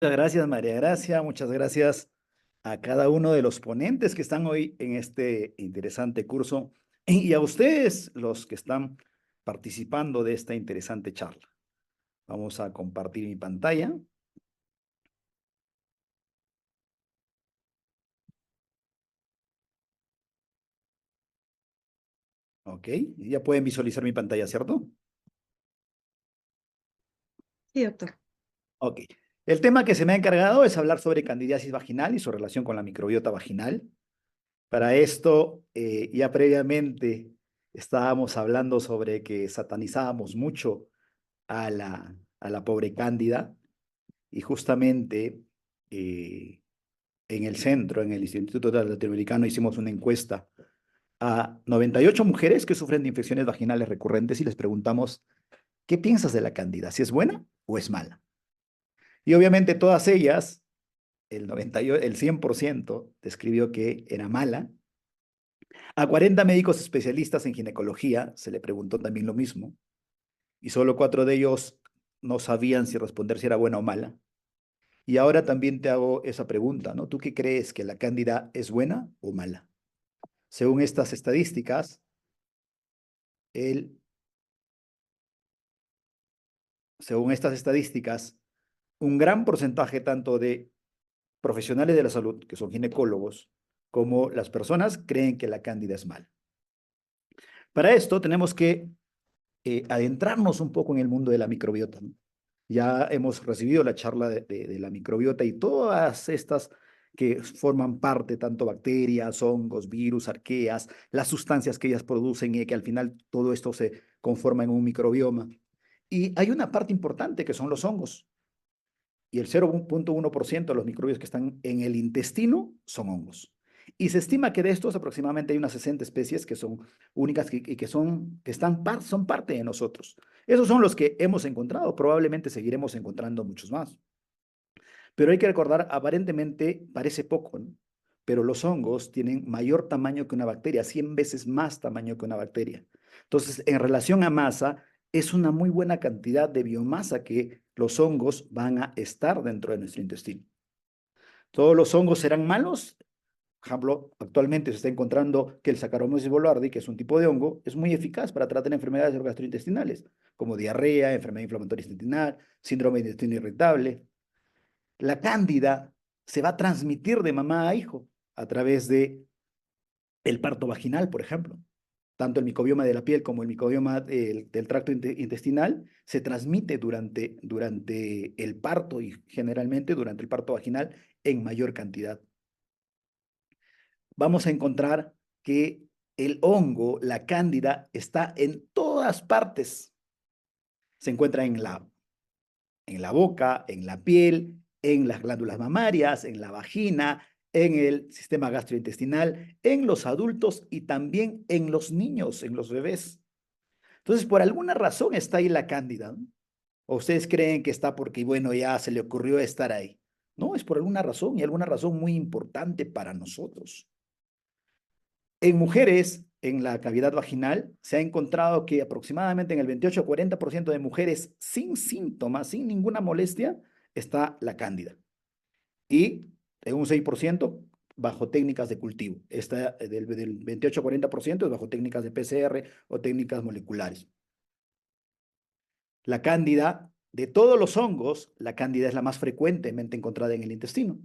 Muchas gracias, María Gracia. Muchas gracias a cada uno de los ponentes que están hoy en este interesante curso y a ustedes, los que están participando de esta interesante charla. Vamos a compartir mi pantalla. Ok, ya pueden visualizar mi pantalla, ¿cierto? Sí, doctor. Ok. El tema que se me ha encargado es hablar sobre candidiasis vaginal y su relación con la microbiota vaginal. Para esto, ya previamente estábamos hablando sobre que satanizábamos mucho a la pobre Cándida y justamente eh, en el centro, en el Instituto Latinoamericano, hicimos una encuesta a 98 mujeres que sufren de infecciones vaginales recurrentes y les preguntamos, ¿qué piensas de la Cándida? ¿Si es buena o es mala? Y obviamente todas ellas, el 100% describió que era mala. A 40 médicos especialistas en ginecología se le preguntó también lo mismo y solo 4 de ellos no sabían si responder si era buena o mala. Y ahora también te hago esa pregunta, ¿no? ¿Tú qué crees, que la Cándida es buena o mala? Según estas estadísticas, el, según estas estadísticas, un gran porcentaje tanto de profesionales de la salud, que son ginecólogos, como las personas creen que la Cándida es mala. Para esto tenemos que adentrarnos un poco en el mundo de la microbiota, ¿no? Ya hemos recibido la charla de la microbiota y todas estas que forman parte, tanto bacterias, hongos, virus, arqueas, las sustancias que ellas producen y que al final todo esto se conforma en un microbioma. Y hay una parte importante que son los hongos. Y el 0,1% de los microbios que están en el intestino son hongos. Y se estima que de estos aproximadamente hay unas 60 especies que son únicas y que son parte de nosotros. Esos son los que hemos encontrado, probablemente seguiremos encontrando muchos más. Pero hay que recordar, aparentemente parece poco, ¿no? Pero los hongos tienen mayor tamaño que una bacteria, 100 veces más tamaño que una bacteria. Entonces, en relación a masa, es una muy buena cantidad de biomasa que los hongos van a estar dentro de nuestro intestino. ¿Todos los hongos serán malos? Por ejemplo, actualmente se está encontrando que el Saccharomyces boulardii, que es un tipo de hongo, es muy eficaz para tratar enfermedades gastrointestinales, como diarrea, enfermedad inflamatoria intestinal, síndrome de intestino irritable. La cándida se va a transmitir de mamá a hijo a través de el parto vaginal, por ejemplo. Tanto el microbioma de la piel como el microbioma del tracto intestinal se transmite durante el parto y generalmente durante el parto vaginal en mayor cantidad. Vamos a encontrar que el hongo, la cándida, está en todas partes. Se encuentra en la boca, en la piel, en las glándulas mamarias, en la vagina, en el sistema gastrointestinal, en los adultos y también en los niños, en los bebés. Entonces, por alguna razón está ahí la cándida, ¿no? ¿O ustedes creen que está porque, bueno, ya se le ocurrió estar ahí? No, es por alguna razón y alguna razón muy importante para nosotros. En mujeres, en la cavidad vaginal, se ha encontrado que aproximadamente en el 28 a 40% de mujeres sin síntomas, sin ninguna molestia, está la cándida. Y en un 6% bajo técnicas de cultivo. Esta del 28 a 40% es bajo técnicas de PCR o técnicas moleculares. La cándida, de todos los hongos, la cándida es la más frecuentemente encontrada en el intestino.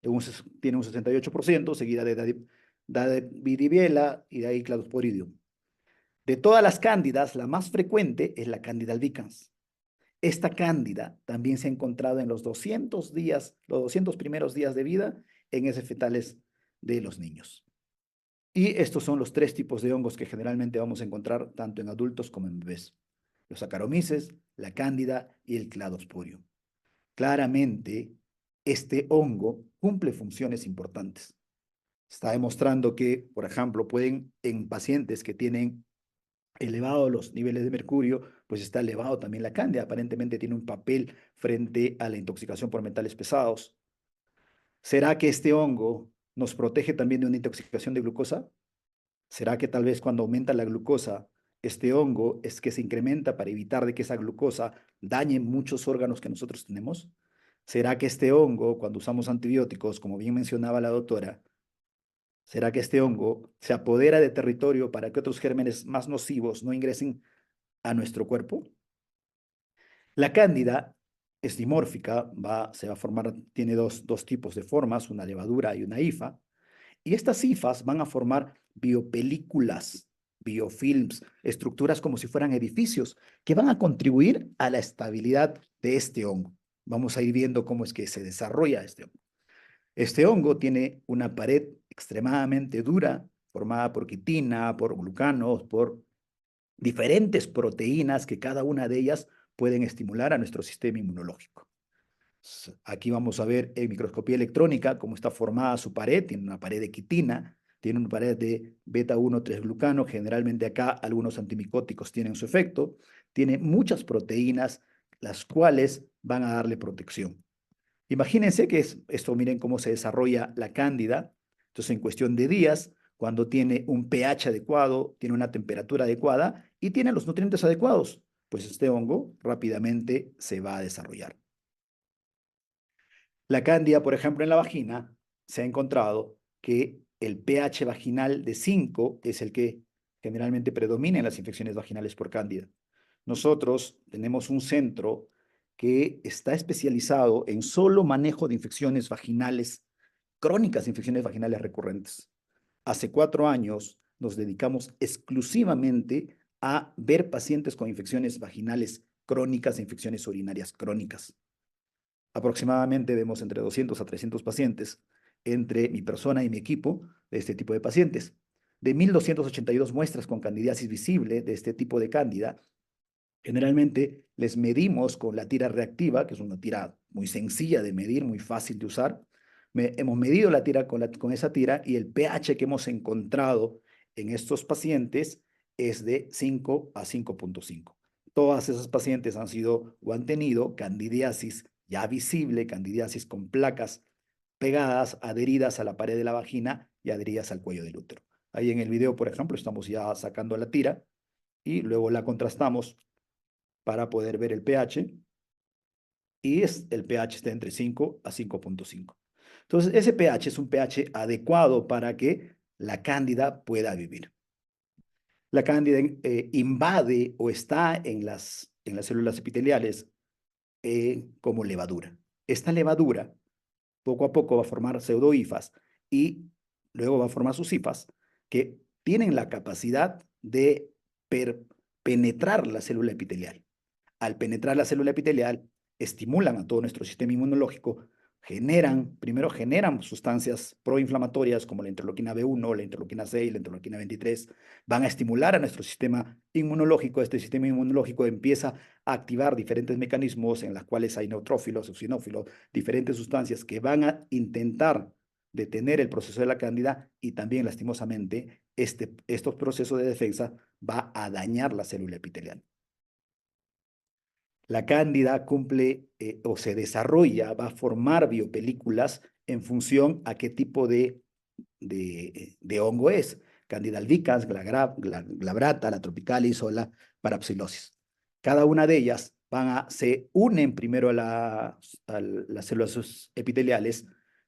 Tiene un 68%, seguida de Davidiviela y de ahí Cladosporidium. De todas las cándidas, la más frecuente es la Candida albicans. Esta cándida también se ha encontrado en los 200 días, los 200 primeros días de vida en heces fetales de los niños. Y estos son los 3 tipos de hongos que generalmente vamos a encontrar tanto en adultos como en bebés: los Saccharomyces, la cándida y el Cladosporium. Claramente, este hongo cumple funciones importantes. Está demostrando que, por ejemplo, pueden en pacientes que tienen elevados los niveles de mercurio, pues está elevado también la cándida. Aparentemente tiene un papel frente a la intoxicación por metales pesados. ¿Será que este hongo nos protege también de una intoxicación de glucosa? ¿Será que tal vez cuando aumenta la glucosa, este hongo es que se incrementa para evitar de que esa glucosa dañe muchos órganos que nosotros tenemos? ¿Será que este hongo, cuando usamos antibióticos, como bien mencionaba la doctora, será que este hongo se apodera de territorio para que otros gérmenes más nocivos no ingresen a nuestro cuerpo? La cándida es dimórfica, se va a formar, tiene dos tipos de formas, una levadura y una hifa, y estas hifas van a formar biopelículas, biofilms, estructuras como si fueran edificios que van a contribuir a la estabilidad de este hongo. Vamos a ir viendo cómo es que se desarrolla este hongo. Este hongo tiene una pared extremadamente dura, formada por quitina, por glucanos, por diferentes proteínas que cada una de ellas pueden estimular a nuestro sistema inmunológico. Aquí vamos a ver en microscopía electrónica cómo está formada su pared. Tiene una pared de quitina, tiene una pared de beta-1,3-glucano. Generalmente acá algunos antimicóticos tienen su efecto. Tiene muchas proteínas, las cuales van a darle protección. Imagínense que esto, miren cómo se desarrolla la cándida. Entonces, en cuestión de días, cuando tiene un pH adecuado, tiene una temperatura adecuada y tiene los nutrientes adecuados, pues este hongo rápidamente se va a desarrollar. La cándida, por ejemplo, en la vagina, se ha encontrado que el pH vaginal de 5 es el que generalmente predomina en las infecciones vaginales por cándida. Nosotros tenemos un centro que está especializado en solo manejo de infecciones vaginales crónicas, infecciones vaginales recurrentes. Hace 4 años nos dedicamos exclusivamente a ver pacientes con infecciones vaginales crónicas e infecciones urinarias crónicas. Aproximadamente vemos entre 200 a 300 pacientes entre mi persona y mi equipo de este tipo de pacientes. De 1.282 muestras con candidiasis visible de este tipo de cándida, generalmente les medimos con la tira reactiva, que es una tira muy sencilla de medir, muy fácil de usar. Hemos medido la tira con esa tira y el pH que hemos encontrado en estos pacientes es de 5 a 5,5. Todas esas pacientes han sido o han tenido candidiasis ya visible, candidiasis con placas pegadas, adheridas a la pared de la vagina y adheridas al cuello del útero. Ahí en el video, por ejemplo, estamos ya sacando la tira y luego la contrastamos para poder ver el pH y el pH está entre 5 a 5,5. Entonces, ese pH es un pH adecuado para que la cándida pueda vivir. La cándida invade o está en las células epiteliales como levadura. Esta levadura poco a poco va a formar pseudohifas y luego va a formar sus hifas que tienen la capacidad de penetrar la célula epitelial. Al penetrar la célula epitelial, estimulan a todo nuestro sistema inmunológico, primero generan sustancias proinflamatorias como la interleuquina B1, la interleuquina 6, la interleuquina 23, van a estimular a nuestro sistema inmunológico. Este sistema inmunológico empieza a activar diferentes mecanismos en los cuales hay neutrófilos, eosinófilos, diferentes sustancias que van a intentar detener el proceso de la cándida y también lastimosamente estos procesos de defensa va a dañar la célula epitelial. La cándida cumple o se desarrolla, va a formar biopelículas en función a qué tipo de hongo es. Cándida albicans, glabrata, la tropicalis o la parapsilosis. Cada una de ellas se unen primero a las células epiteliales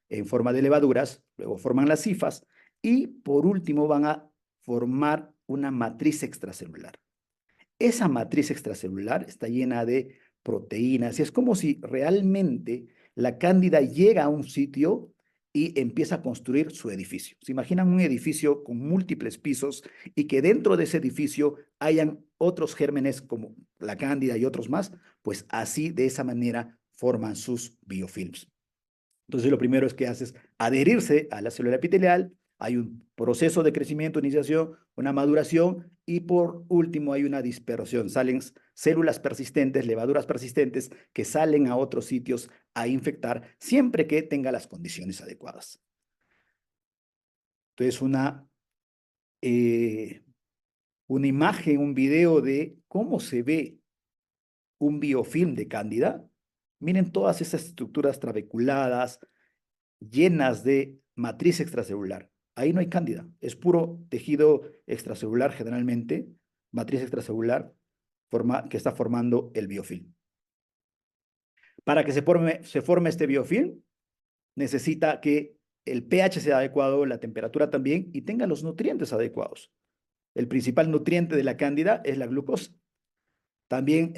en forma de levaduras, luego forman las hifas y por último van a formar una matriz extracelular. Esa matriz extracelular está llena de proteínas y es como si realmente la cándida llega a un sitio y empieza a construir su edificio. ¿Se imaginan un edificio con múltiples pisos y que dentro de ese edificio hayan otros gérmenes como la cándida y otros más? Pues así, de esa manera, forman sus biofilms. Entonces, lo primero es que haces adherirse a la célula epitelial, hay un proceso de crecimiento, iniciación, una maduración y por último hay una dispersión. Salen células persistentes, levaduras persistentes que salen a otros sitios a infectar siempre que tenga las condiciones adecuadas. Entonces, una imagen, un video de cómo se ve un biofilm de cándida. Miren todas esas estructuras trabeculadas, llenas de matriz extracelular. Ahí no hay cándida, es puro tejido extracelular generalmente, matriz extracelular que está formando el biofilm. Para que se forme este biofilm, necesita que el pH sea adecuado, la temperatura también, y tenga los nutrientes adecuados. El principal nutriente de la cándida es la glucosa. También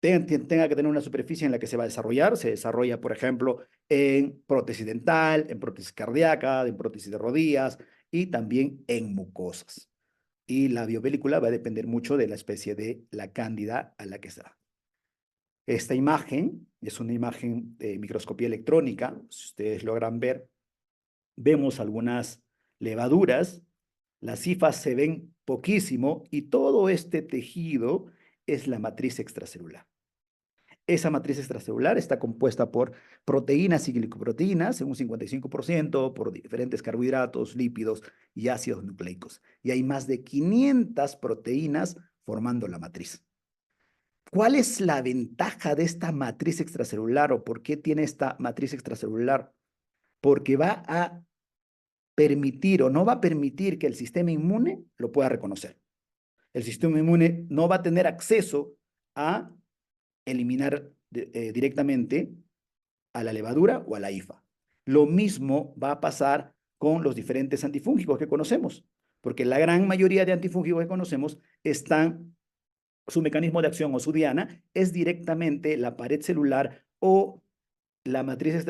tenga que tener una superficie en la que se va a desarrollar. Se desarrolla, por ejemplo, en prótesis dental, en prótesis cardíaca, en prótesis de rodillas y también en mucosas. Y la biopelícula va a depender mucho de la especie de la cándida a la que se da. Esta imagen es una imagen de microscopía electrónica. Si ustedes logran ver, vemos algunas levaduras. Las hifas se ven poquísimo y todo este tejido es la matriz extracelular. Esa matriz extracelular está compuesta por proteínas y glicoproteínas en un 55%, por diferentes carbohidratos, lípidos y ácidos nucleicos. Y hay más de 500 proteínas formando la matriz. ¿Cuál es la ventaja de esta matriz extracelular o por qué tiene esta matriz extracelular? Porque va a permitir o no va a permitir que el sistema inmune lo pueda reconocer. El sistema inmune no va a tener acceso a eliminar directamente a la levadura o a la hifa. Lo mismo va a pasar con los diferentes antifúngicos que conocemos, porque la gran mayoría de antifúngicos que conocemos están, su mecanismo de acción o su diana es directamente la pared celular o la matriz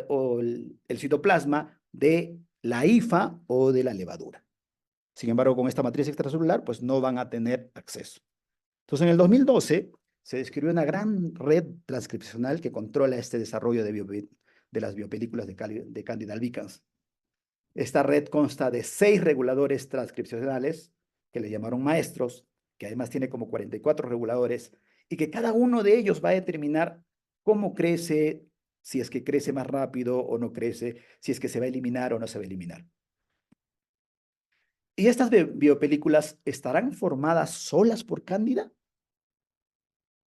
o el citoplasma de la hifa o de la levadura. Sin embargo, con esta matriz extracelular, pues no van a tener acceso. Entonces, en el 2012 se describió una gran red transcripcional que controla este desarrollo de las biopelículas de Candida albicans. Esta red consta de 6 reguladores transcripcionales que le llamaron maestros, que además tiene como 44 reguladores, y que cada uno de ellos va a determinar cómo crece, si es que crece más rápido o no crece, si es que se va a eliminar o no se va a eliminar. ¿Y estas biopelículas estarán formadas solas por Cándida?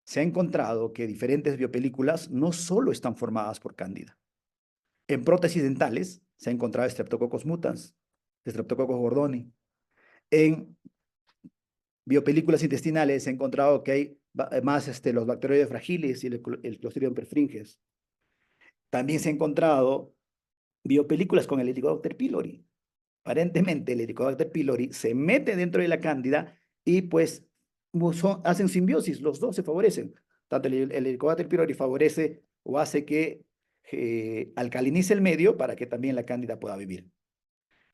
Se ha encontrado que diferentes biopelículas no solo están formadas por Cándida. En prótesis dentales se ha encontrado Streptococcus mutans, Streptococcus gordoni. En biopelículas intestinales se ha encontrado que hay más los bacteroides fragiles y el Clostridium perfringens. También se ha encontrado biopelículas con el Helicobacter pylori. Aparentemente el Helicobacter pylori se mete dentro de la cándida y pues hacen simbiosis, los dos se favorecen. Tanto el Helicobacter pylori favorece o hace que alcalinice el medio para que también la cándida pueda vivir.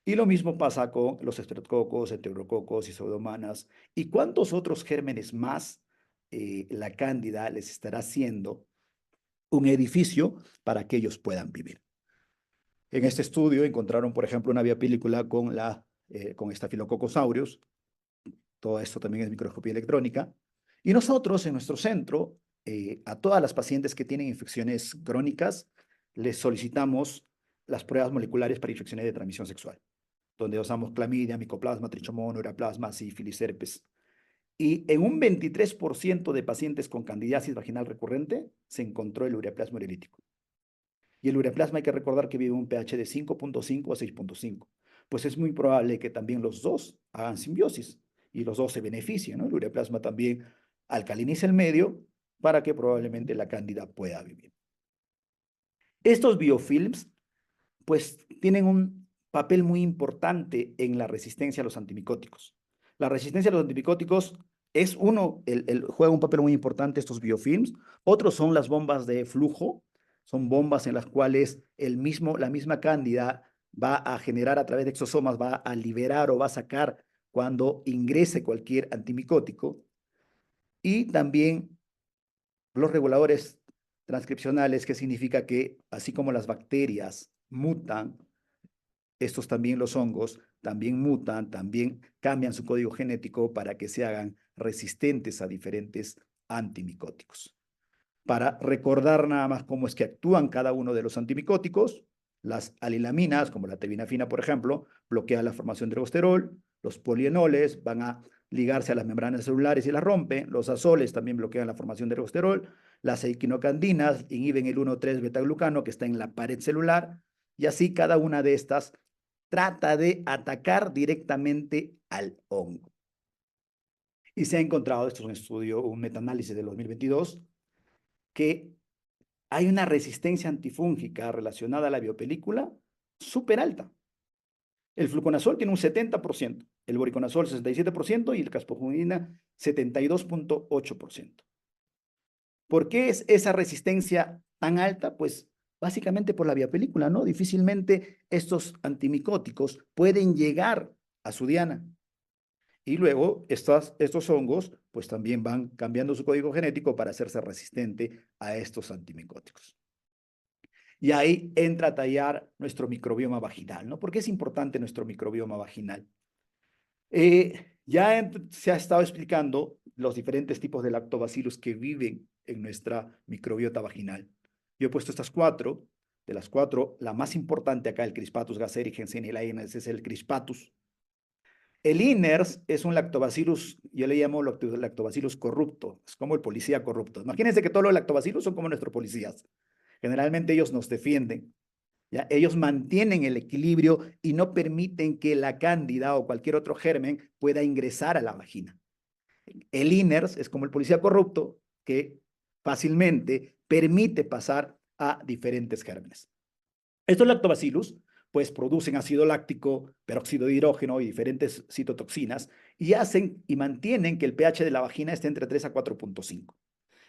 Y lo mismo pasa con los estreptococos, enterococos y pseudomonas. ¿Y cuántos otros gérmenes más la cándida les estará haciendo un edificio para que ellos puedan vivir? En este estudio encontraron, por ejemplo, una biopelícula con Staphylococcus aureus. Todo esto también es microscopía electrónica. Y nosotros, en nuestro centro, a todas las pacientes que tienen infecciones crónicas, les solicitamos las pruebas moleculares para infecciones de transmisión sexual, donde usamos clamidia, micoplasma, trichomono, ureaplasma, sífilis, herpes. Y en un 23% de pacientes con candidiasis vaginal recurrente se encontró el ureaplasma urolítico. Y el ureaplasma hay que recordar que vive un pH de 5.5 a 6.5. Pues es muy probable que también los dos hagan simbiosis y los dos se beneficien, ¿no? El ureaplasma también alcaliniza el medio para que probablemente la cándida pueda vivir. Estos biofilms, pues, tienen un papel muy importante en la resistencia a los antimicóticos. La resistencia a los antimicóticos es juega un papel muy importante estos biofilms. Otros son las bombas de flujo. Son bombas en las cuales la misma cándida va a generar a través de exosomas, va a liberar o va a sacar cuando ingrese cualquier antimicótico. Y también los reguladores transcripcionales, que significa que así como las bacterias mutan, estos también los hongos también mutan, también cambian su código genético para que se hagan resistentes a diferentes antimicóticos. Para recordar nada más cómo es que actúan cada uno de los antimicóticos, las alilaminas, como la terbinafina, por ejemplo, bloquean la formación de ergosterol, los polienoles van a ligarse a las membranas celulares y las rompen, los azoles también bloquean la formación de ergosterol, las equinocandinas inhiben el 1,3 betaglucano que está en la pared celular, y así cada una de estas trata de atacar directamente al hongo. Y se ha encontrado, esto es un estudio, un metaanálisis del 2022, que hay una resistencia antifúngica relacionada a la biopelícula súper alta. El fluconazol tiene un 70%, el voriconazol 67% y el caspofungina 72,8%. ¿Por qué es esa resistencia tan alta? Pues básicamente por la biopelícula, ¿no? Difícilmente estos antimicóticos pueden llegar a su diana. Y luego estos hongos pues también van cambiando su código genético para hacerse resistente a estos antimicóticos. Y ahí entra a tallar nuestro microbioma vaginal, ¿no? ¿Por qué es importante nuestro microbioma vaginal? Ya se ha estado explicando los diferentes tipos de lactobacillus que viven en nuestra microbiota vaginal. Yo he puesto estas cuatro. De las cuatro, la más importante acá, el Crispatus gasserigens y el Aedes, es el Crispatus. El INERS es un lactobacillus, yo le llamo lactobacillus corrupto, es como el policía corrupto. Imagínense que todos los lactobacillus son como nuestros policías. Generalmente ellos nos defienden, ¿ya? Ellos mantienen el equilibrio y no permiten que la cándida o cualquier otro germen pueda ingresar a la vagina. El INERS es como el policía corrupto que fácilmente permite pasar a diferentes gérmenes. Estos lactobacillus pues producen ácido láctico, peróxido de hidrógeno y diferentes citotoxinas y hacen y mantienen que el pH de la vagina esté entre 3 a 4,5.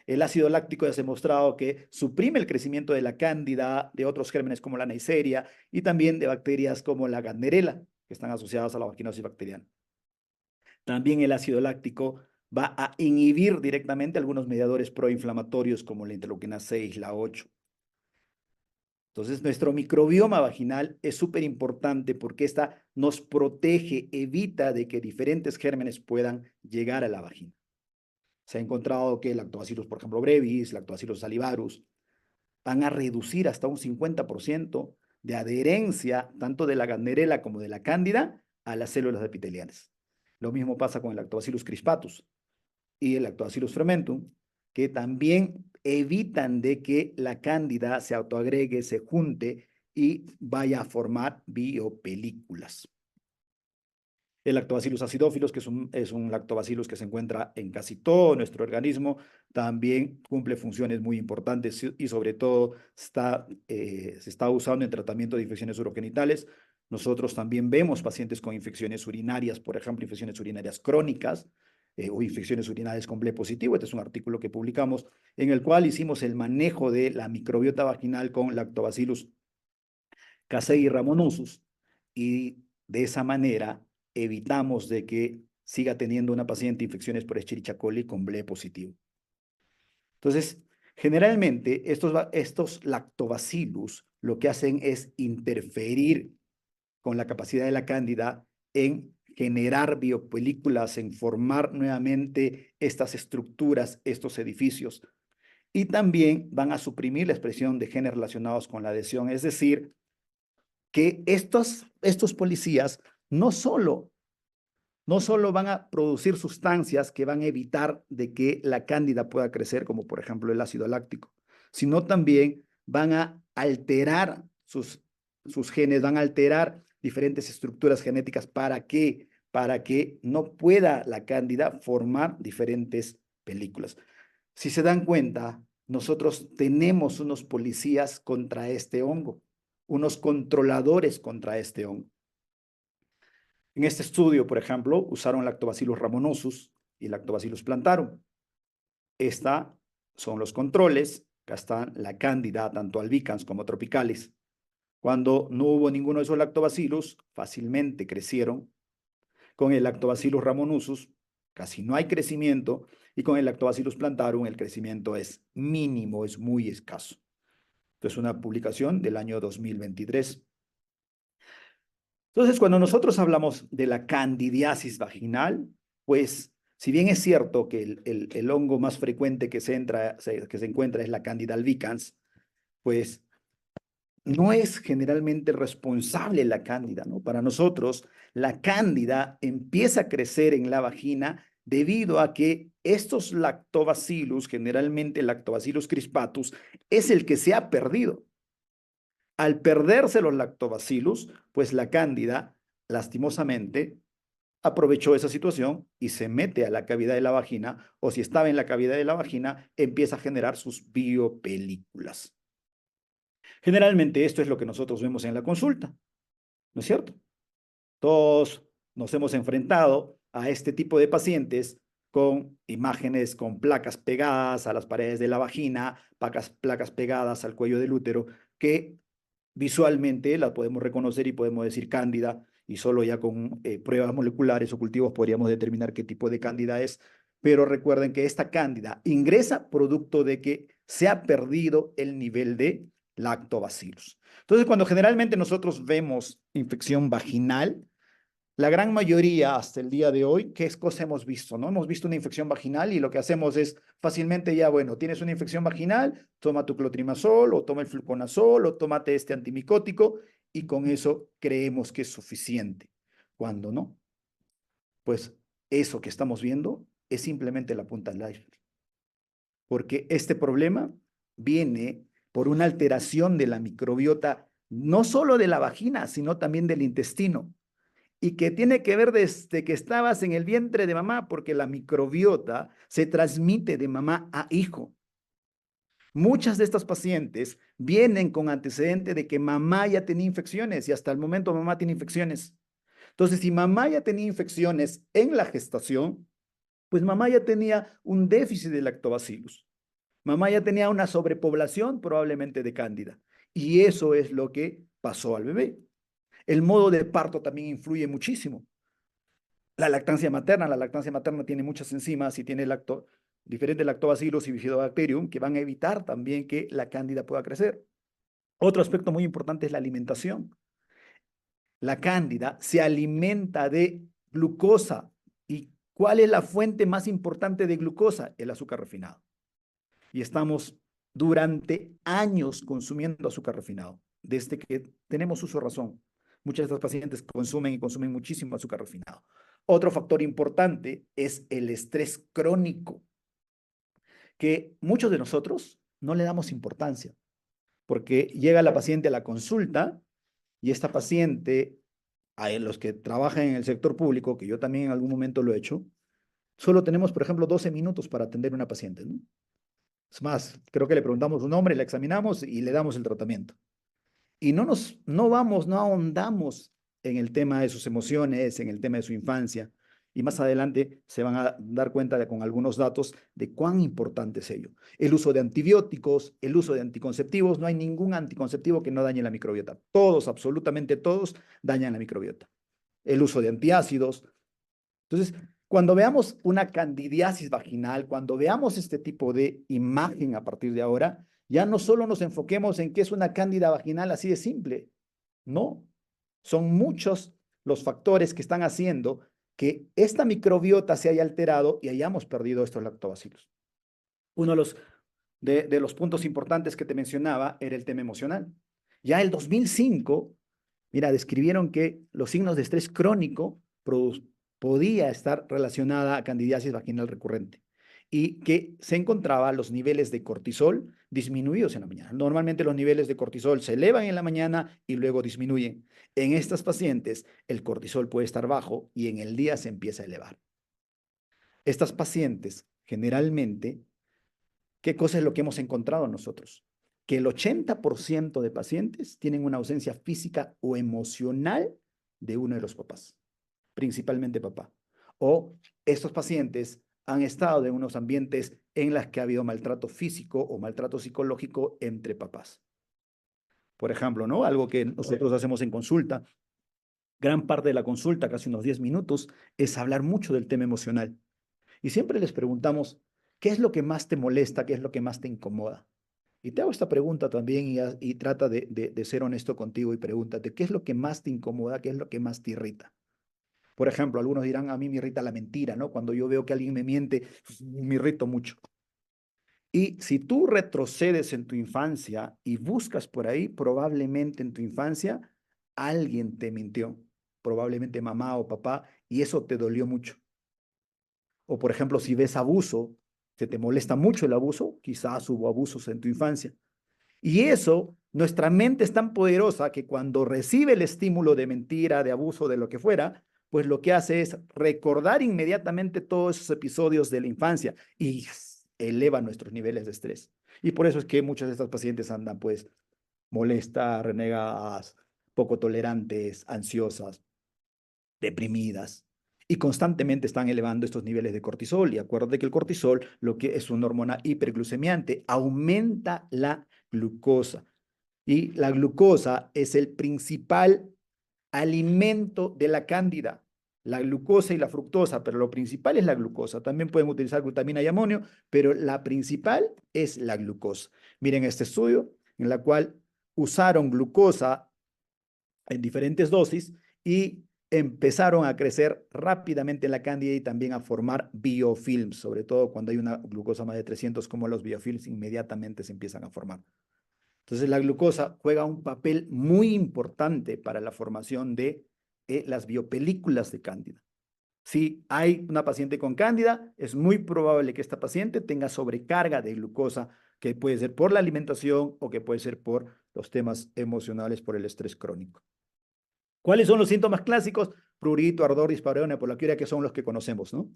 El ácido láctico ya se ha demostrado que suprime el crecimiento de la cándida, de otros gérmenes como la Neisseria y también de bacterias como la Gardnerella, que están asociadas a la vaginosis bacteriana. También el ácido láctico va a inhibir directamente algunos mediadores proinflamatorios como la interleuquina 6, la 8. Entonces, nuestro microbioma vaginal es súper importante porque esta nos protege, evita de que diferentes gérmenes puedan llegar a la vagina. Se ha encontrado que lactobacillus, por ejemplo, brevis, lactobacillus salivarus, van a reducir hasta un 50% de adherencia tanto de la Gardnerella como de la cándida a las células epiteliales. Lo mismo pasa con el lactobacillus crispatus y el lactobacillus fermentum, que también evitan de que la cándida se autoagregue, se junte y vaya a formar biopelículas. El lactobacillus acidófilos, que es un lactobacillus que se encuentra en casi todo nuestro organismo, también cumple funciones muy importantes y sobre todo se está usando en tratamiento de infecciones urogenitales. Nosotros también vemos pacientes con infecciones urinarias, por ejemplo, infecciones urinarias crónicas o infecciones urinarias con B positivo. Este es un artículo que publicamos en el cual hicimos el manejo de la microbiota vaginal con lactobacillus casei ramonosus y de esa manera evitamos de que siga teniendo una paciente infecciones por Escherichia coli con B positivo. Entonces, generalmente estos lactobacillus lo que hacen es interferir con la capacidad de la cándida en generar biopelículas, en formar nuevamente estas estructuras, estos edificios. Y también van a suprimir la expresión de genes relacionados con la adhesión, es decir, que estos policías no solo van a producir sustancias que van a evitar de que la cándida pueda crecer, como por ejemplo el ácido láctico, sino también van a alterar sus genes, van a alterar diferentes estructuras genéticas para que no pueda la cándida formar diferentes películas. Si se dan cuenta, nosotros tenemos unos policías contra este hongo, unos controladores contra este hongo. En este estudio, por ejemplo, usaron Lactobacillus ramonosus y Lactobacillus plantarum. Estos son los controles. Acá está la cándida, tanto albicans como tropicalis. Cuando no hubo ninguno de esos lactobacillus, fácilmente crecieron. Con el Lactobacillus ramonosus casi no hay crecimiento y con el Lactobacillus plantarum el crecimiento es mínimo, es muy escaso. Esto es una publicación del año 2023. Entonces, cuando nosotros hablamos de la candidiasis vaginal, pues, si bien es cierto que el hongo más frecuente que se encuentra es la Candida albicans, pues no es generalmente responsable la cándida, ¿no? Para nosotros, la cándida empieza a crecer en la vagina debido a que estos lactobacillus, generalmente lactobacillus crispatus, es el que se ha perdido. Al perderse los lactobacillus, pues la cándida, lastimosamente, aprovechó esa situación y se mete a la cavidad de la vagina, o si estaba en la cavidad de la vagina, empieza a generar sus biopelículas. Generalmente esto es lo que nosotros vemos en la consulta, ¿no es cierto? Todos nos hemos enfrentado a este tipo de pacientes con imágenes con placas pegadas a las paredes de la vagina, placas pegadas al cuello del útero, que visualmente las podemos reconocer y podemos decir cándida, y solo ya con pruebas moleculares o cultivos podríamos determinar qué tipo de cándida es. Pero recuerden que esta cándida ingresa producto de que se ha perdido el nivel de lactobacillus. Entonces, cuando generalmente nosotros vemos infección vaginal, la gran mayoría hasta el día de hoy, ¿qué cosa hemos visto? ¿No? Hemos visto una infección vaginal y lo que hacemos es fácilmente ya, bueno, tienes una infección vaginal, toma tu clotrimazol o toma el fluconazol o tómate este antimicótico y con eso creemos que es suficiente. Cuando no, pues eso que estamos viendo es simplemente la punta del iceberg. Porque este problema viene por una alteración de la microbiota, no solo de la vagina, sino también del intestino y que tiene que ver desde que estabas en el vientre de mamá, porque la microbiota se transmite de mamá a hijo. Muchas de estas pacientes vienen con antecedente de que mamá ya tenía infecciones y hasta el momento mamá tiene infecciones. Entonces, si mamá ya tenía infecciones en la gestación, pues mamá ya tenía un déficit de lactobacillus. Mamá ya tenía una sobrepoblación probablemente de cándida. Y eso es lo que pasó al bebé. El modo de parto también influye muchísimo. La lactancia materna tiene muchas enzimas y tiene diferentes lactobacillus y bifidobacterium que van a evitar también que la cándida pueda crecer. Otro aspecto muy importante es la alimentación. La cándida se alimenta de glucosa. ¿Y cuál es la fuente más importante de glucosa? El azúcar refinado. Y estamos durante años consumiendo azúcar refinado, desde que tenemos uso de razón. Muchas de estas pacientes consumen y consumen muchísimo azúcar refinado. Otro factor importante es el estrés crónico, que muchos de nosotros no le damos importancia, porque llega la paciente a la consulta y esta paciente, a los que trabajan en el sector público, que yo también en algún momento lo he hecho, solo tenemos, por ejemplo, 12 minutos para atender a una paciente, ¿no? Es más, creo que le preguntamos su nombre, la examinamos y le damos el tratamiento. Y no vamos, no ahondamos en el tema de sus emociones, en el tema de su infancia. Y más adelante se van a dar cuenta con algunos datos de cuán importante es ello. El uso de antibióticos, el uso de anticonceptivos, no hay ningún anticonceptivo que no dañe la microbiota. Todos, absolutamente todos, dañan la microbiota. El uso de antiácidos. Entonces, cuando veamos una candidiasis vaginal, cuando veamos este tipo de imagen a partir de ahora, ya no solo nos enfoquemos en qué es una cándida vaginal así de simple, no, son muchos los factores que están haciendo que esta microbiota se haya alterado y hayamos perdido estos lactobacilos. Uno de los puntos importantes que te mencionaba era el tema emocional. Ya el 2005, mira, describieron que los signos de estrés crónico podía estar relacionada a candidiasis vaginal recurrente y que se encontraba los niveles de cortisol disminuidos en la mañana. Normalmente los niveles de cortisol se elevan en la mañana y luego disminuyen. En estas pacientes el cortisol puede estar bajo y en el día se empieza a elevar. Estas pacientes generalmente, ¿qué cosa es lo que hemos encontrado nosotros? Que el 80% de pacientes tienen una ausencia física o emocional de uno de los papás, principalmente papá. O estos pacientes han estado en unos ambientes en los que ha habido maltrato físico o maltrato psicológico entre papás. Por ejemplo, ¿no? Algo que nosotros hacemos en consulta, gran parte de la consulta, casi unos 10 minutos, es hablar mucho del tema emocional. Y siempre les preguntamos, ¿qué es lo que más te molesta? ¿Qué es lo que más te incomoda? Y te hago esta pregunta también y trata de ser honesto contigo y pregúntate, ¿qué es lo que más te incomoda? ¿Qué es lo que más te irrita? Por ejemplo, algunos dirán, a mí me irrita la mentira, ¿no? Cuando yo veo que alguien me miente, pues, me irrito mucho. Y si tú retrocedes en tu infancia y buscas por ahí, probablemente en tu infancia alguien te mintió, probablemente mamá o papá, y eso te dolió mucho. O por ejemplo, si ves abuso, se te molesta mucho el abuso, quizás hubo abusos en tu infancia. Y eso, nuestra mente es tan poderosa que cuando recibe el estímulo de mentira, de abuso, de lo que fuera, pues lo que hace es recordar inmediatamente todos esos episodios de la infancia y eleva nuestros niveles de estrés. Y por eso es que muchos de estos pacientes andan pues molestas, renegadas, poco tolerantes, ansiosas, deprimidas y constantemente están elevando estos niveles de cortisol. Y acuérdate que el cortisol, lo que es una hormona hiperglucemiante, aumenta la glucosa. Y la glucosa es el principal alimento de la cándida. La glucosa y la fructosa, pero lo principal es la glucosa. También pueden utilizar glutamina y amonio, pero la principal es la glucosa. Miren este estudio en la cual usaron glucosa en diferentes dosis y empezaron a crecer rápidamente en la cándida y también a formar biofilms, sobre todo cuando hay una glucosa más de 300, como los biofilms inmediatamente se empiezan a formar. Entonces, la glucosa juega un papel muy importante para la formación de las biopelículas de cándida. Si hay una paciente con cándida, es muy probable que esta paciente tenga sobrecarga de glucosa, que puede ser por la alimentación o que puede ser por los temas emocionales, por el estrés crónico. ¿Cuáles son los síntomas clásicos? Prurito, ardor, dispareunia, polaquiuria, que son los que conocemos, ¿no?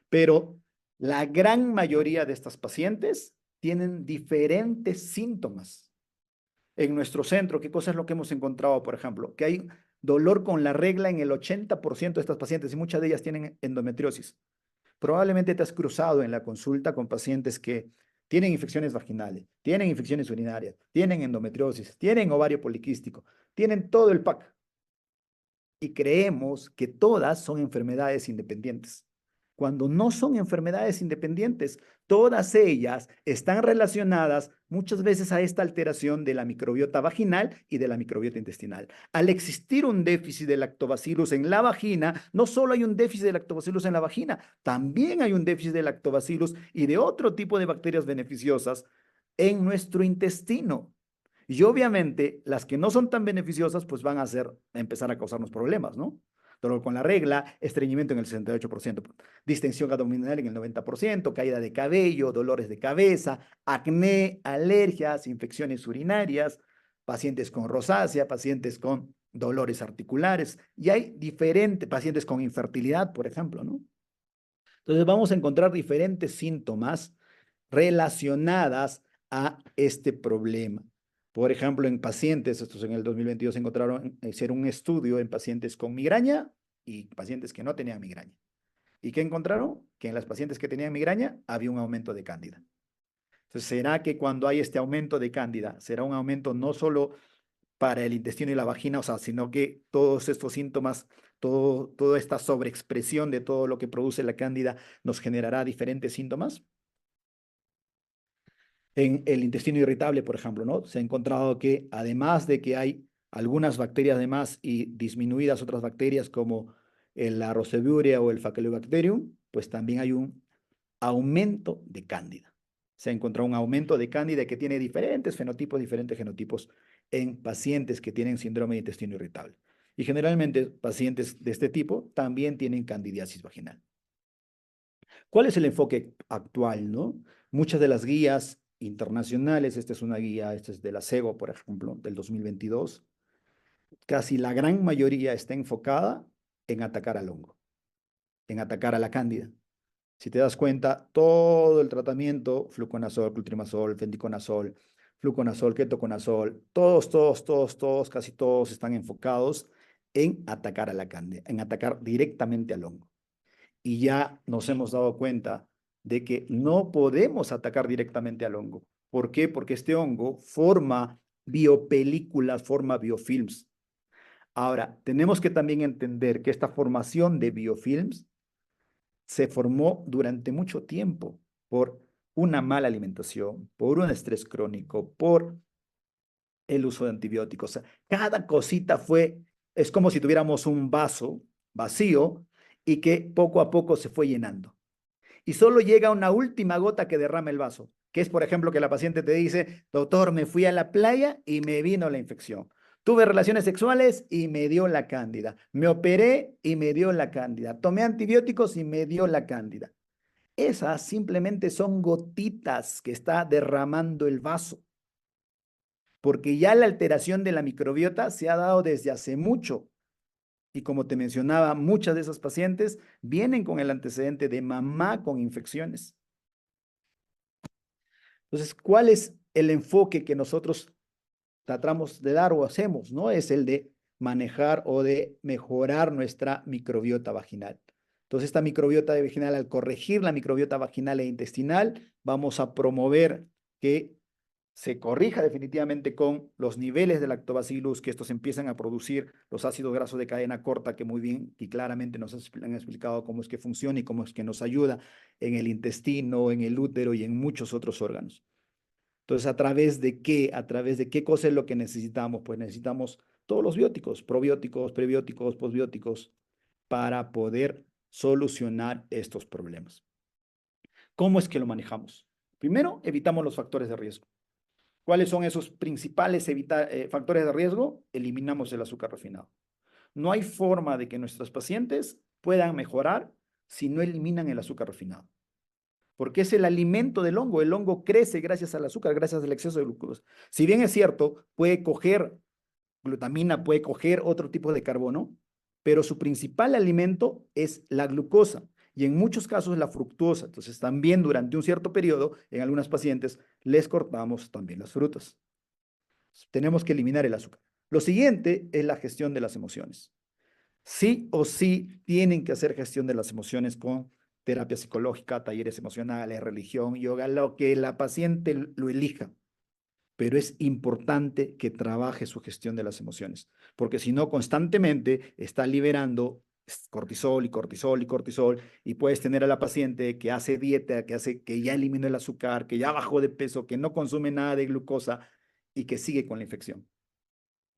Pero la gran mayoría de estas pacientes tienen diferentes síntomas. En nuestro centro, ¿qué cosa es lo que hemos encontrado, por ejemplo? Que hay dolor con la regla en el 80% de estas pacientes y muchas de ellas tienen endometriosis. Probablemente te has cruzado en la consulta con pacientes que tienen infecciones vaginales, tienen infecciones urinarias, tienen endometriosis, tienen ovario poliquístico, tienen todo el pack y creemos que todas son enfermedades independientes, cuando no son enfermedades independientes. Todas ellas están relacionadas muchas veces a esta alteración de la microbiota vaginal y de la microbiota intestinal. Al existir un déficit de lactobacillus en la vagina, no solo hay un déficit de lactobacillus en la vagina, también hay un déficit de lactobacillus y de otro tipo de bacterias beneficiosas en nuestro intestino. Y obviamente las que no son tan beneficiosas pues van a empezar a causarnos problemas, ¿no? Dolor con la regla, estreñimiento en el 68%, distensión abdominal en el 90%, caída de cabello, dolores de cabeza, acné, alergias, infecciones urinarias, pacientes con rosácea, pacientes con dolores articulares, y hay diferentes pacientes con infertilidad, por ejemplo, ¿no? Entonces vamos a encontrar diferentes síntomas relacionadas a este problema. Por ejemplo, en pacientes, estos en el 2022 encontraron, hicieron un estudio en pacientes con migraña y pacientes que no tenían migraña. ¿Y qué encontraron? Que en las pacientes que tenían migraña había un aumento de cándida. Entonces, ¿será que cuando hay este aumento de cándida, será un aumento no solo para el intestino y la vagina, o sea, sino que todos estos síntomas, toda esta sobreexpresión de todo lo que produce la cándida nos generará diferentes síntomas? En el intestino irritable, por ejemplo, ¿no? Se ha encontrado que además de que hay algunas bacterias de más y disminuidas otras bacterias como la Roseburia o el Faecalibacterium, pues también hay un aumento de cándida. Se ha encontrado un aumento de cándida que tiene diferentes genotipos en pacientes que tienen síndrome de intestino irritable. Y generalmente pacientes de este tipo también tienen candidiasis vaginal. ¿Cuál es el enfoque actual, no? Muchas de las guías internacionales, esta es una guía, esta es de la SEGO, por ejemplo, del 2022, casi la gran mayoría está enfocada en atacar al hongo, en atacar a la cándida. Si te das cuenta, todo el tratamiento, fluconazol, clotrimazol, fendiconazol, fluconazol, ketoconazol, todos, casi todos están enfocados en atacar a la cándida, en atacar directamente al hongo. Y ya nos hemos dado cuenta de que no podemos atacar directamente al hongo. ¿Por qué? Porque este hongo forma biopelículas, forma biofilms. Ahora, tenemos que también entender que esta formación de biofilms se formó durante mucho tiempo por una mala alimentación, por un estrés crónico, por el uso de antibióticos. O sea, cada cosita es como si tuviéramos un vaso vacío y que poco a poco se fue llenando. Y solo llega una última gota que derrama el vaso, que es, por ejemplo, que la paciente te dice, doctor, me fui a la playa y me vino la infección. Tuve relaciones sexuales y me dio la cándida. Me operé y me dio la cándida. Tomé antibióticos y me dio la cándida. Esas simplemente son gotitas que está derramando el vaso, porque ya la alteración de la microbiota se ha dado desde hace mucho. Y como te mencionaba, muchas de esas pacientes vienen con el antecedente de mamá con infecciones. Entonces, ¿cuál es el enfoque que nosotros tratamos de dar o hacemos? ¿No? Es el de manejar o de mejorar nuestra microbiota vaginal. Entonces, esta microbiota vaginal, al corregir la microbiota vaginal e intestinal, vamos a promover que se corrija definitivamente con los niveles de lactobacillus, que estos empiezan a producir los ácidos grasos de cadena corta, que muy bien y claramente nos han explicado cómo es que funciona y cómo es que nos ayuda en el intestino, en el útero y en muchos otros órganos. Entonces, ¿a través de qué? ¿A través de qué cosa es lo que necesitamos? Pues necesitamos todos los bióticos, probióticos, prebióticos, posbióticos, para poder solucionar estos problemas. ¿Cómo es que lo manejamos? Primero, evitamos los factores de riesgo. ¿Cuáles son esos principales factores de riesgo? Eliminamos el azúcar refinado. No hay forma de que nuestros pacientes puedan mejorar si no eliminan el azúcar refinado, porque es el alimento del hongo. El hongo crece gracias al azúcar, gracias al exceso de glucosa. Si bien es cierto, puede coger glutamina, puede coger otro tipo de carbono, pero su principal alimento es la glucosa y en muchos casos la fructuosa. Entonces, también durante un cierto periodo, en algunas pacientes, les cortamos también las frutas. Tenemos que eliminar el azúcar. Lo siguiente es la gestión de las emociones. Sí o sí tienen que hacer gestión de las emociones con terapia psicológica, talleres emocionales, religión, yoga, lo que la paciente lo elija. Pero es importante que trabaje su gestión de las emociones, porque si no, constantemente está liberando cortisol y cortisol y cortisol, y puedes tener a la paciente que hace dieta, que ya eliminó el azúcar, que ya bajó de peso, que no consume nada de glucosa y que sigue con la infección.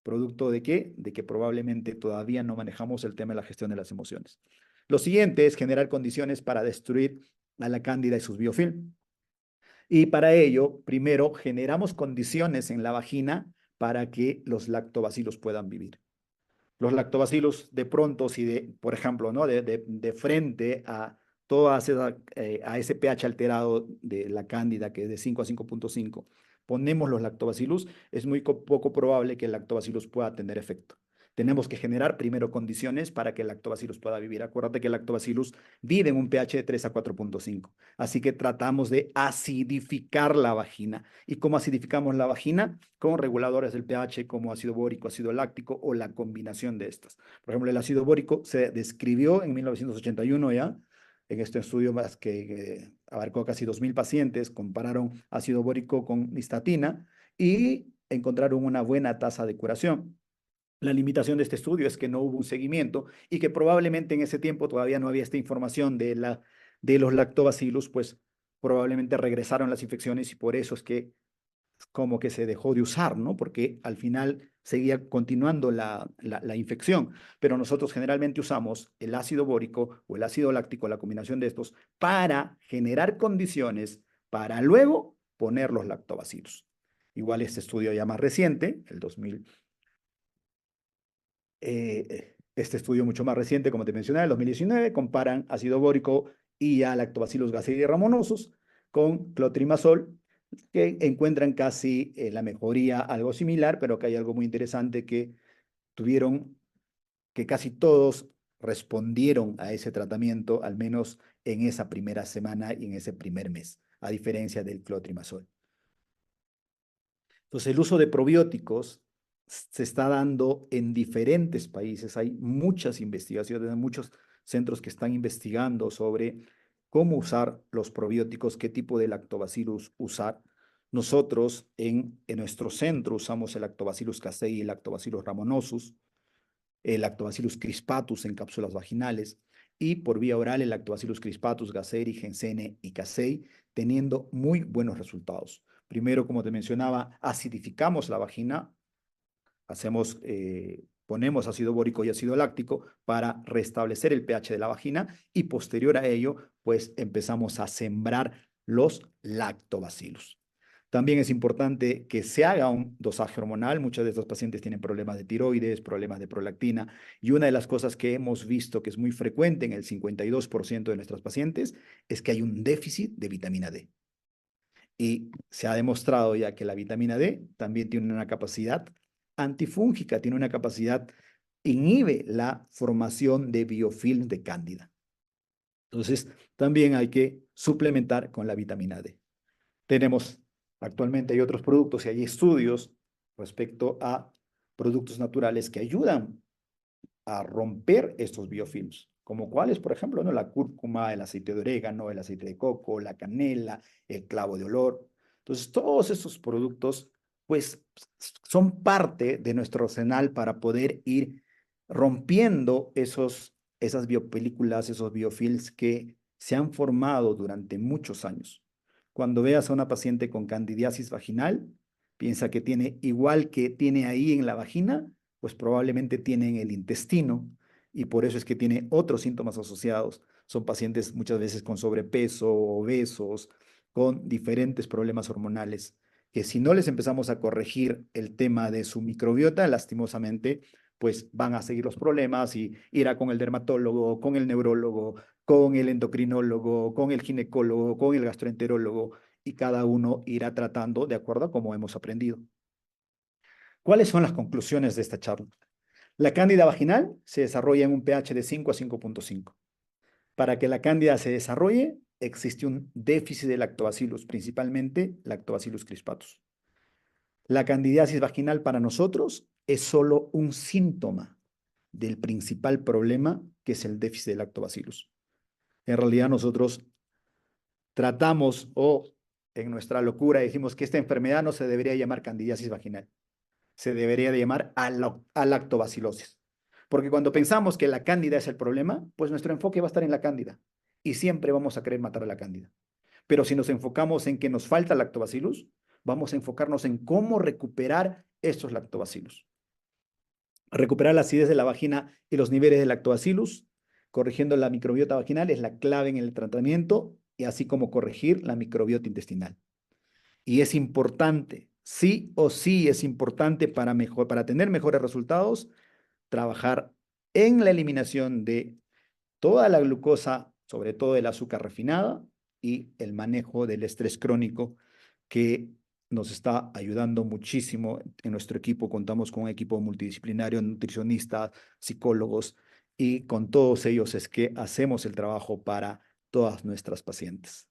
¿Producto de qué? De que probablemente todavía no manejamos el tema de la gestión de las emociones. Lo siguiente es generar condiciones para destruir a la cándida y sus biofilm. Y para ello, primero, generamos condiciones en la vagina para que los lactobacilos puedan vivir. Los lactobacilos de pronto, si por ejemplo, ¿no? de frente a a ese pH alterado de la cándida, que es de 5 a 5.5, ponemos los lactobacillus, es muy poco probable que el lactobacillus pueda tener efecto. Tenemos que generar primero condiciones para que el lactobacillus pueda vivir. Acuérdate que el lactobacillus vive en un pH de 3 a 4.5. Así que tratamos de acidificar la vagina. ¿Y cómo acidificamos la vagina? Con reguladores del pH como ácido bórico, ácido láctico o la combinación de estas. Por ejemplo, el ácido bórico se describió en 1981 ya, en este estudio más que abarcó casi 2.000 pacientes, compararon ácido bórico con nistatina y encontraron una buena tasa de curación. La limitación de este estudio es que no hubo un seguimiento y que probablemente en ese tiempo todavía no había esta información de los lactobacillus, pues probablemente regresaron las infecciones y por eso es que como que se dejó de usar, ¿no? Porque al final seguía continuando la infección, pero nosotros generalmente usamos el ácido bórico o el ácido láctico, la combinación de estos, para generar condiciones para luego poner los lactobacilos. Igual este estudio ya más reciente, el 2000, este estudio mucho más reciente, como te mencioné, el 2019, comparan ácido bórico y a lactobacillus gazzei ramonosus con clotrimazol, que encuentran casi la mejoría algo similar, pero que hay algo muy interesante que tuvieron, que casi todos respondieron a ese tratamiento, al menos en esa primera semana y en ese primer mes, a diferencia del clotrimazol. Entonces, el uso de probióticos se está dando en diferentes países. Hay muchas investigaciones, hay muchos centros que están investigando sobre cómo usar los probióticos, qué tipo de lactobacillus usar. Nosotros en nuestro centro usamos el Lactobacillus casei y el Lactobacillus ramonosus, el Lactobacillus crispatus en cápsulas vaginales y por vía oral el Lactobacillus crispatus, gasseri, Jensene y casei, teniendo muy buenos resultados. Primero, como te mencionaba, acidificamos la vagina, ponemos ácido bórico y ácido láctico para restablecer el pH de la vagina y posterior a ello, pues empezamos a sembrar los lactobacilos. También es importante que se haga un dosaje hormonal. Muchas de estas pacientes tienen problemas de tiroides, problemas de prolactina. Y una de las cosas que hemos visto que es muy frecuente en el 52% de nuestros pacientes es que hay un déficit de vitamina D. Y se ha demostrado ya que la vitamina D también tiene una capacidad antifúngica, tiene una capacidad inhibe la formación de biofilm de cándida. Entonces, también hay que suplementar con la vitamina D. Tenemos, actualmente hay otros productos y hay estudios respecto a productos naturales que ayudan a romper estos biofilms, como cuáles, por ejemplo, ¿no? La cúrcuma, el aceite de orégano, el aceite de coco, la canela, el clavo de olor. Entonces, todos estos productos, pues, son parte de nuestro arsenal para poder ir rompiendo esas biopelículas, esos biofilms que se han formado durante muchos años. Cuando veas a una paciente con candidiasis vaginal, piensa que tiene igual que tiene ahí en la vagina, pues probablemente tiene en el intestino y por eso es que tiene otros síntomas asociados. Son pacientes muchas veces con sobrepeso, obesos, con diferentes problemas hormonales, que si no les empezamos a corregir el tema de su microbiota, lastimosamente, pues van a seguir los problemas y irá con el dermatólogo, con el neurólogo, con el endocrinólogo, con el ginecólogo, con el gastroenterólogo, y cada uno irá tratando de acuerdo a cómo hemos aprendido. ¿Cuáles son las conclusiones de esta charla? La cándida vaginal se desarrolla en un pH de 5 a 5.5. Para que la cándida se desarrolle, existe un déficit de lactobacillus, principalmente lactobacillus crispatus. La candidiasis vaginal para nosotros es solo un síntoma del principal problema, que es el déficit de lactobacillus. En realidad nosotros tratamos o en nuestra locura decimos que esta enfermedad no se debería llamar candidiasis vaginal, se debería de llamar lactobacilosis. Porque cuando pensamos que la cándida es el problema, pues nuestro enfoque va a estar en la cándida y siempre vamos a querer matar a la cándida. Pero si nos enfocamos en que nos falta lactobacillus, vamos a enfocarnos en cómo recuperar estos lactobacillus. Recuperar la acidez de la vagina y los niveles de lactobacillus, corrigiendo la microbiota vaginal, es la clave en el tratamiento, y así como corregir la microbiota intestinal. Y es importante, sí o sí es importante para tener mejores resultados, trabajar en la eliminación de toda la glucosa, sobre todo el azúcar refinada, y el manejo del estrés crónico, que nos está ayudando muchísimo. En nuestro equipo contamos con un equipo multidisciplinario, nutricionistas, psicólogos, y con todos ellos es que hacemos el trabajo para todas nuestras pacientes.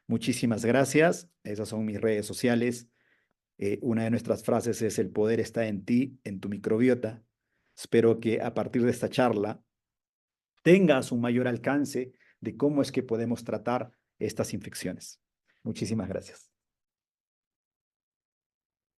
Muchísimas gracias. Esas son mis redes sociales. Una de nuestras frases es: el poder está en ti, en tu microbiota. Espero que a partir de esta charla tengas un mayor alcance de cómo es que podemos tratar estas infecciones. Muchísimas gracias.